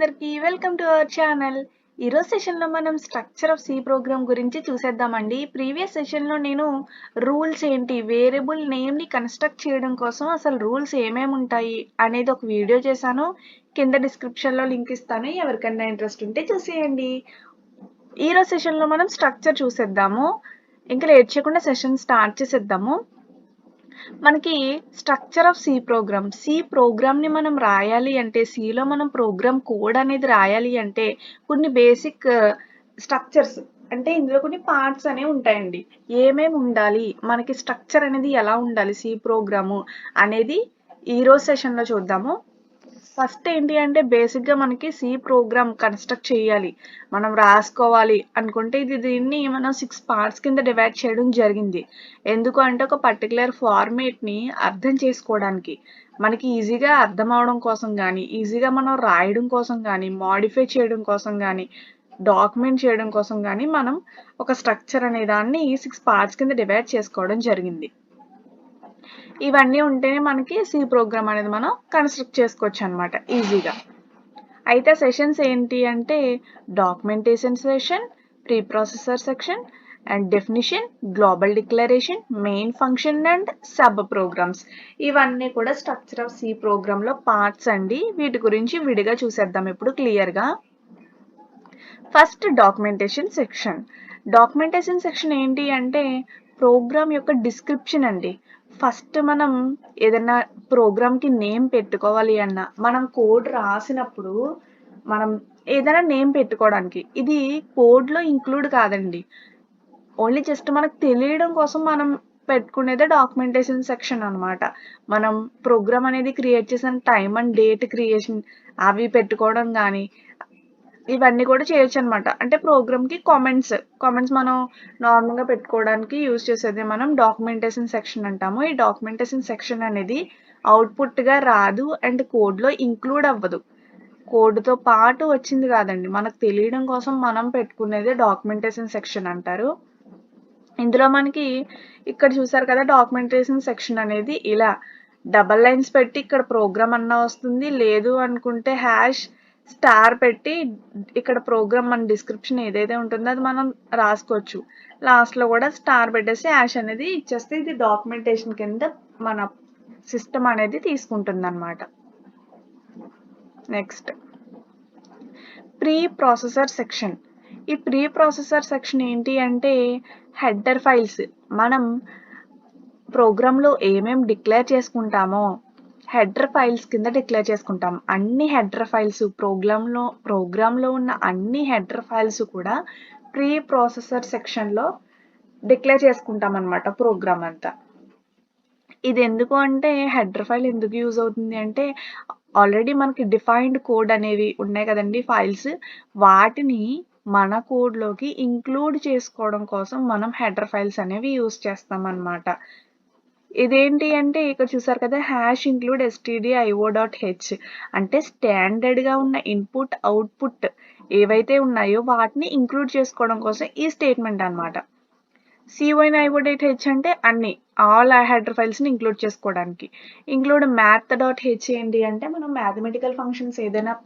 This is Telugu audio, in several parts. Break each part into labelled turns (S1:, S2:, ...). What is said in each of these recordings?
S1: అందరికీ వెల్కమ్ టు అవర్ ఛానల్. ఈరోజు సెషన్లో మనం స్ట్రక్చర్ ఆఫ్ సి ప్రోగ్రామ్ గురించి చూసేద్దామండి. ప్రీవియస్ సెషన్లో నేను రూల్స్ ఏంటి, వేరియబుల్ నేమ్ని కన్స్ట్రక్ట్ చేయడం కోసం అసలు రూల్స్ ఏమేమి ఉంటాయి అనేది ఒక వీడియో చేశాను. కింద డిస్క్రిప్షన్లో లింక్ ఇస్తాను, ఎవరికైనా ఇంట్రెస్ట్ ఉంటే చూసేయండి. ఈరోజు సెషన్లో మనం స్ట్రక్చర్ చూసేద్దాము. ఇంకా లేట్ చేయకుండా సెషన్ స్టార్ట్ చేసేద్దాము. మనకి స్ట్రక్చర్ ఆఫ్ సి ప్రోగ్రామ్ని మనం రాయాలి అంటే, సిలో మనం ప్రోగ్రామ్ కోడ్ అనేది రాయాలి అంటే కొన్ని బేసిక్ స్ట్రక్చర్స్ అంటే ఇందులో కొన్ని పార్ట్స్ అనేవి ఉంటాయండి. ఏమేమి ఉండాలి, మనకి స్ట్రక్చర్ అనేది ఎలా ఉండాలి సి ప్రోగ్రాము అనేది ఈరోజు సెషన్లో చూద్దాము. ఫస్ట్ ఏంటి అంటే బేసిక్గా మనకి సి ప్రోగ్రామ్ కన్స్ట్రక్ట్ చేయాలి, మనం రాసుకోవాలి అనుకుంటే దీన్ని మనం 6 పార్ట్స్ కింద డివైడ్ చేయడం జరిగింది. ఎందుకు అంటే ఒక పర్టికులర్ ఫార్మేట్ని అర్థం చేసుకోవడానికి, మనకి ఈజీగా అర్థం అవడం కోసం కానీ, ఈజీగా మనం రాయడం కోసం కానీ, మాడిఫై చేయడం కోసం కానీ, డాక్యుమెంట్ చేయడం కోసం కానీ మనం ఒక స్ట్రక్చర్ అనే దాన్ని 6 పార్ట్స్ కింద డివైడ్ చేసుకోవడం జరిగింది. ఇవన్నీ ఉంటేనే మనకి సి ప్రోగ్రామ్ అనేది మనం కన్స్ట్రక్ట్ చేసుకోవచ్చు అనమాట ఈజీగా. అయితే సెషన్స్ ఏంటి అంటే documentation session, pre processor section and definition, global declaration, main function and sub programs. ఇవన్నీ కూడా స్ట్రక్చర్ ఆఫ్ సి ప్రోగ్రామ్లో పార్ట్స్ అండి. వీటి గురించి విడిగా చూసేద్దాం ఇప్పుడు క్లియర్గా. First documentation section. Documentation section ఏంటి అంటే ప్రోగ్రామ్ యొక్క డిస్క్రిప్షన్ అండి. ఫస్ట్ మనం ఏదైనా ప్రోగ్రామ్కి నేమ్ పెట్టుకోవాలి అన్నా, మనం కోడ్ రాసినప్పుడు మనం ఏదైనా నేమ్ పెట్టుకోవడానికి, ఇది కోడ్లో ఇంక్లూడ్ కాదండి, ఓన్లీ జస్ట్ మనకు తెలియడం కోసం మనం పెట్టుకునేదే డాక్యుమెంటేషన్ సెక్షన్ అనమాట. మనం ప్రోగ్రామ్ అనేది క్రియేట్ చేసిన టైం అండ్ డేట్ క్రియేషన్ అవి పెట్టుకోవడం కానీ ఇవన్నీ కూడా చేయొచ్చు అనమాట. అంటే ప్రోగ్రామ్కి కామెంట్స్ మనం నార్మల్గా పెట్టుకోవడానికి యూజ్ చేసేది మనం డాక్యుమెంటేషన్ సెక్షన్ అంటాము. ఈ డాక్యుమెంటేషన్ సెక్షన్ అనేది అవుట్పుట్గా రాదు అండ్ కోడ్లో ఇంక్లూడ్ అవ్వదు, కోడ్తో పాటు వచ్చింది కాదండి, మనకు తెలియడం కోసం మనం పెట్టుకునేది డాక్యుమెంటేషన్ సెక్షన్ అంటారు. ఇందులో మనకి ఇక్కడ చూసారు కదా, డాక్యుమెంటేషన్ సెక్షన్ అనేది ఇలా డబల్ లైన్స్ పెట్టి ఇక్కడ ప్రోగ్రామ్ అన్నా వస్తుంది, లేదు అనుకుంటే హ్యాష్ స్టార్ పెట్టి ఇక్కడ ప్రోగ్రామ్ మన డిస్క్రిప్షన్ ఏదైతే ఉంటుందో అది మనం రాసుకోవచ్చు. లాస్ట్లో కూడా స్టార్ పెట్టేసి హ్యాష్ అనేది ఇచ్చేస్తే ఇది డాక్యుమెంటేషన్ కింద మన సిస్టమ్ అనేది తీసుకుంటుంది అనమాట. Next pre processor section. ఈ ప్రీ ప్రాసెసర్ సెక్షన్ ఏంటి అంటే హెడర్ ఫైల్స్. మనం ప్రోగ్రాంలో ఏమేమి డిక్లేర్ చేసుకుంటామో హెడర్ ఫైల్స్ కింద డిక్లేర్ చేసుకుంటాం. అన్ని హెడర్ ఫైల్స్ ప్రోగ్రాంలో ఉన్న అన్ని హెడర్ ఫైల్స్ కూడా ప్రీ ప్రాసెసర్ సెక్షన్లో డిక్లేర్ చేసుకుంటాం అనమాట ప్రోగ్రామ్ అంతా. ఇది ఎందుకు అంటే హెడర్ ఫైల్ ఎందుకు యూజ్ అవుతుంది అంటే ఆల్రెడీ మనకి డిఫైన్డ్ కోడ్ అనేవి ఉన్నాయి కదండి ఫైల్స్, వాటిని మన కోడ్లోకి ఇంక్లూడ్ చేసుకోవడం కోసం మనం హెడర్ ఫైల్స్ అనేవి యూజ్ చేస్తాం అన్నమాట. ఇదేంటి అంటే ఇక్కడ చూసారు కదా, హ్యాష్ ఇంక్లూడ్ stdio.h అంటే స్టాండర్డ్గా ఉన్న ఇన్పుట్ అవుట్పుట్ ఏవైతే ఉన్నాయో వాటిని ఇంక్లూడ్ చేసుకోవడం కోసం ఈ స్టేట్మెంట్ అనమాట. coin.io.h అంటే అన్ని ఆల్ హెడర్ ఫైల్స్ని ఇంక్లూడ్ చేసుకోవడానికి. ఇంక్లూడ్ math.h ఏంటి అంటే మనం మ్యాథమెటికల్ ఫంక్షన్స్ ఏదైనా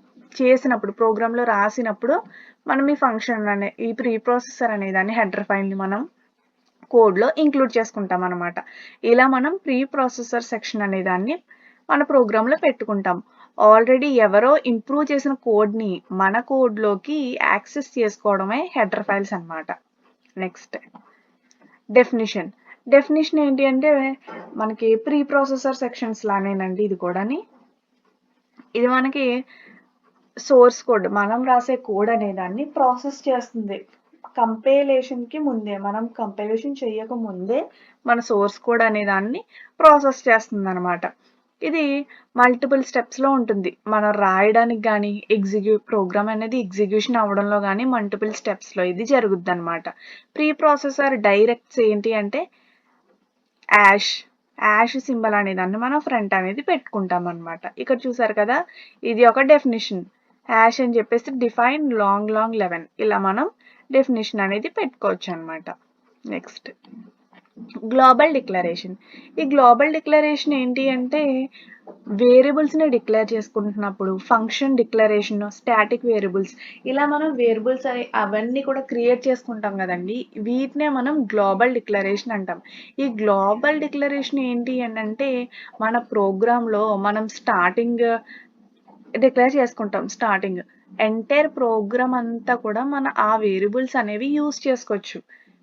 S1: చేసినప్పుడు ప్రోగ్రాంలో రాసినప్పుడు మనం ఈ ఫంక్షన్ ఈ ప్రీ ప్రాసెసర్ అనే దాన్ని హెడర్ ఫైల్ని మనం కోడ్లో ఇంక్లూడ్ చేసుకుంటాం అనమాట. ఇలా మనం ప్రీ ప్రాసెసర్ సెక్షన్ అనే దాన్ని మన ప్రోగ్రాంలో పెట్టుకుంటాం. ఆల్రెడీ ఎవరో ఇంప్రూవ్ చేసిన కోడ్ని మన కోడ్లోకి యాక్సెస్ చేసుకోవడమే హెడర్ ఫైల్స్ అనమాట. నెక్స్ట్ డెఫినిషన్ ఏంటి అంటే మనకి ప్రీ ప్రాసెసర్ సెక్షన్స్ లానేనండి ఇది కూడాని. ఇది మనకి సోర్స్ కోడ్, మనం రాసే కోడ్ అనే దాన్ని ప్రాసెస్ చేస్తుంది. కంపైలేషన్కి ముందే, మనం కంపైలేషన్ చేయక ముందే మన సోర్స్ కోడ్ అనే దాన్ని ప్రాసెస్ చేస్తుంది అనమాట. ఇది మల్టిపుల్ స్టెప్స్లో ఉంటుంది. మనం రాయడానికి కానీ ప్రోగ్రామ్ అనేది ఎగ్జిక్యూషన్ అవ్వడంలో కానీ మల్టిపుల్ స్టెప్స్లో ఇది జరుగుద్ది అనమాట. ప్రీ ప్రాసెసర్ డైరెక్ట్స్ ఏంటి అంటే యాష్ సింబల్ అనే దాన్ని మనం ఫ్రంట్ అనేది పెట్టుకుంటాం అనమాట. ఇక్కడ చూసారు కదా, ఇది ఒక డెఫినిషన్. హ్యాష్ అని చెప్పేసి డిఫైన్ లాంగ్ 11 ఇలా మనం డెఫినిషన్ అనేది పెట్టుకోవచ్చు అనమాట. Next global declaration. ఈ గ్లోబల్ డిక్లరేషన్ ఏంటి అంటే వేరియబుల్స్‌ని డిక్లేర్ చేసుకుంటున్నప్పుడు ఫంక్షన్ డిక్లరేషన్, స్టాటిక్ వేరియబుల్స్ ఇలా మనం వేరియబుల్స్ అవన్నీ కూడా క్రియేట్ చేసుకుంటాం గదండీ! వీటినే మనం గ్లోబల్ డిక్లరేషన్ అంటాం. ఈ గ్లోబల్ డిక్లరేషన్ ఏంటి అనంటే మన ప్రోగ్రామ్‌లో మనం డిక్లేర్ చేసుకుంటాం స్టార్టింగ్. ఎంటైర్ ప్రోగ్రామ్ అంతా కూడా ఆ వేరియబుల్స్ అనేవి యూజ్ చేసుకోవచ్చు.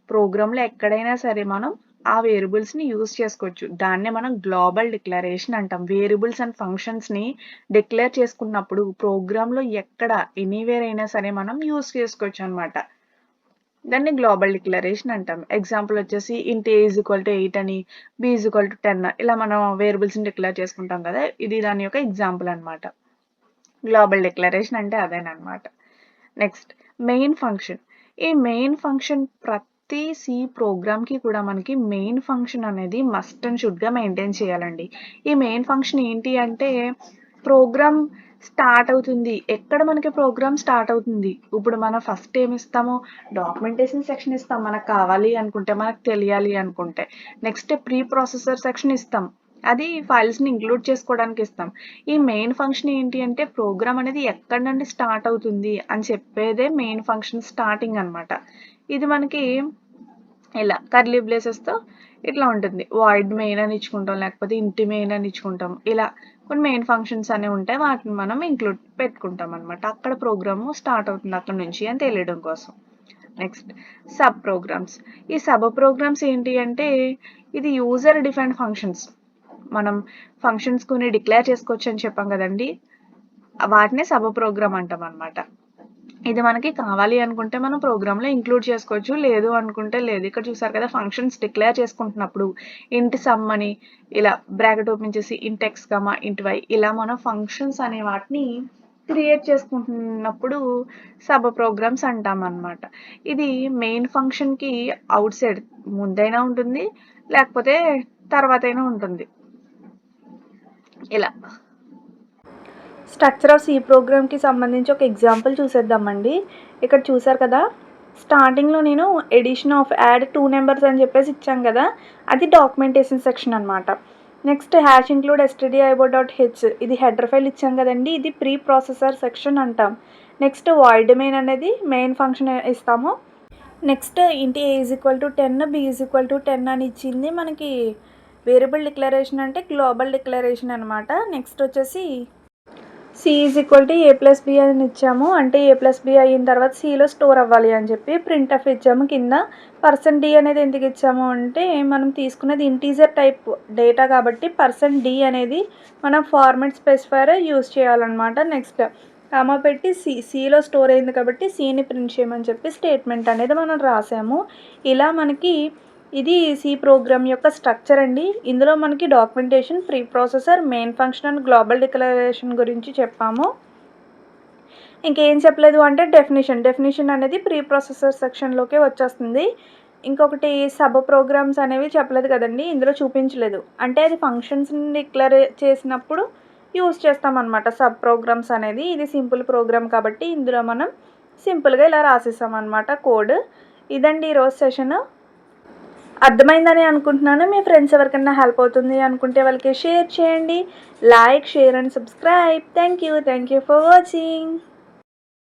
S1: ప్రోగ్రామ్‌లో ఎక్కడైనా సరే మనం ఆ వేరియబుల్స్‌ని యూజ్ చేసుకోవచ్చు. దాన్నే మనం గ్లోబల్ డిక్లరేషన్ అంటాం. వేరియబుల్స్ అండ్ ఫంక్షన్స్‌ని డిక్లేర్ చేసుకున్నప్పుడు ప్రోగ్రామ్‌లో ఎక్కడ ఎనీవేర్ అయినా సరే మనం యూజ్ చేసుకోవచ్చనమాట. దాన్ని గ్లోబల్ డిక్లరేషన్ అంటాం. ఎగ్జాంపుల్ వచ్చేసి ఇంట్ ఏ ఈజ్ ఈక్వల్ టు 8 అని, బి ఈజ్ ఈక్వల్ టు 10 ఇలా మనం వేరియబుల్స్‌ని డిక్లేర్ చేసుకుంటాం కదా! ఇది దాని యొక్క ఎగ్జాంపుల్ అనమాట. గ్లోబల్ డిక్లరేషన్ అంటే అదేననమాట. Next main function. ఈ మెయిన్ ఫంక్షన్ ప్రతి సి ప్రోగ్రామ్‌కి కూడా మనకి మెయిన్ ఫంక్షన్ అనేది మస్ట్ అండ్ షుడ్‌గా మెయింటైన్ చేయాలండి. ఈ మెయిన్ ఫంక్షన్ ఏంటి అంటే ప్రోగ్రామ్ స్టార్ట్ అవుతుంది. ఎక్కడ మనకి ప్రోగ్రామ్ స్టార్ట్ అవుతుంది. ఇప్పుడు మనం ఫస్ట్ ఏమిస్తాము డాక్యుమెంటేషన్ సెక్షన్ ఇస్తాం. మనకు కావాలి అనుకుంటే, మనకు తెలియాలి అనుకుంటే. నెక్స్ట్ ప్రీ ప్రాసెసర్ సెక్షన్ ఇస్తాం. అది ఫైల్స్‌ని ఇంక్లూడ్ చేసుకోవడానికి ఇస్తాం. ఈ మెయిన్ ఫంక్షన్ ఏంటి అంటే ప్రోగ్రామ్ అనేది ఎక్కడి నుండి స్టార్ట్ అవుతుంది అని చెప్పేదే మెయిన్ ఫంక్షన్ స్టార్టింగ్ అనమాట. ఇది మనకి ఇలా కర్లీ బ్రేసెస్‌తో ఇట్లా ఉంటుంది. వాయిడ్ మెయిన్ అని ఇచ్చుకుంటాం. లేకపోతే ఇంటి మెయిన్ అని ఇచ్చుకుంటాం. ఇలా కొన్ని మెయిన్ ఫంక్షన్స్ అనేవి ఉంటాయి. వాటిని మనం ఇంక్లూడ్ పెట్టుకుంటాం అనమాట. అక్కడ ప్రోగ్రామ్ స్టార్ట్ అవుతుంది అక్కడి నుంచి అని తెలియడం కోసం. Next sub programs. ఈ సబ్ ప్రోగ్రామ్స్ ఏంటి అంటే ఇది యూజర్ డిఫైన్డ్ ఫంక్షన్స్. మనం ఫంక్షన్స్ కొన్ని డిక్లేర్ చేసుకోవచ్చు అని చెప్పాం కదండి. వాటినే సబ్ ప్రోగ్రామ్ అంటాం అనమాట. ఇది మనకి కావాలి అనుకుంటే మనం ప్రోగ్రామ్‌లో ఇంక్లూడ్ చేసుకోవచ్చు. లేదు అనుకుంటే లేదు. ఇక్కడ చూసారు కదా ఫంక్షన్స్ డిక్లేర్ చేసుకుంటున్నప్పుడు ఇంట్ సమ్ అని ఇలా బ్రాకెట్ ఓపెన్ చేసి ఇంట్ ఎక్స్, ఇంట్ వై ఇలా మనం ఫంక్షన్స్ అనే వాటిని క్రియేట్ చేసుకుంటున్నప్పుడు సబ్ ప్రోగ్రామ్స్ అంటామన్నమాట. ఇది మెయిన్ ఫంక్షన్‌కి ఔట్ సైడ్ ముందైనా ఉంటుంది. లేకపోతే తర్వాతైనా ఉంటుంది. ఇలా స్ట్రక్చర్ ఆఫ్ సి ప్రోగ్రామ్కి సంబంధించి ఒక ఎగ్జాంపుల్ చూసేద్దామండి. ఇక్కడ చూసారు కదా స్టార్టింగ్లో నేను ఎడిషన్ ఆఫ్ యాడ్ 2 నెంబర్స్ అని చెప్పేసి ఇచ్చాను కదా అది డాక్యుమెంటేషన్ సెక్షన్ అనమాట. నెక్స్ట్ హ్యాష్ ఇంక్లూడ్ stdio.h ఇది హెడర్ ఫైల్ ఇచ్చాం కదండి. ఇది ప్రీ ప్రాసెసర్ సెక్షన్ అంటాం. నెక్స్ట్ వాయిడ్ మెయిన్ అనేది మెయిన్ ఫంక్షన్ ఇస్తాము. Next int a is equal to 10 b is equal to 10 అని ఇచ్చింది మనకి వేరియబుల్ డిక్లరేషన్ అంటే గ్లోబల్ డిక్లరేషన్ అనమాట. నెక్స్ట్ వచ్చేసి c is equal to a plus b అని ఇచ్చాము. అంటే ఏ ప్లస్ బి అయిన తర్వాత సిలో స్టోర్ అవ్వాలి అని చెప్పి ప్రింట్ ఎఫ్ ఇచ్చాము. కింద %d అనేది ఎందుకు ఇచ్చాము అంటే మనం తీసుకున్నది ఇంటీజర్ టైప్ డేటా కాబట్టి %d అనేది మనం ఫార్మాట్ స్పెసిఫైర్ యూజ్ చేయాలన్నమాట. నెక్స్ట్ కామా పెట్టి సిలో స్టోర్ అయింది కాబట్టి సిని ప్రింట్ చేయమని చెప్పి స్టేట్మెంట్ అనేది మనం రాసాము. ఇలా మనకి ఇది సి ప్రోగ్రామ్ యొక్క స్ట్రక్చర్ అండి. ఇందులో మనకి documentation, pre processor, main function and global declaration గురించి చెప్పాము. ఇంకేం చెప్పలేదు అంటే డెఫినిషన్ అనేది ప్రీ ప్రాసెసర్ సెక్షన్లోకే వచ్చేస్తుంది. ఇంకొకటి సబ్ ప్రోగ్రామ్స్ అనేవి చెప్పలేదు కదండి, ఇందులో చూపించలేదు. అంటే అది ఫంక్షన్స్ని డిక్లేర్ చేసినప్పుడు యూజ్ చేస్తామన్నమాట సబ్ ప్రోగ్రామ్స్ అనేది. ఇది సింపుల్ ప్రోగ్రామ్ కాబట్టి ఇందులో మనం సింపుల్గా ఇలా రాసేసామన్నమాట కోడ్. ఇదండి ఈరోజు సెషన్. అర్థమైందని అనుకుంటున్నాను. మీ ఫ్రెండ్స్ ఎవరికైనా హెల్ప్ అవుతుంది అనుకుంటే వాళ్ళకి షేర్ చేయండి. Like, share and subscribe. Thank you for watching.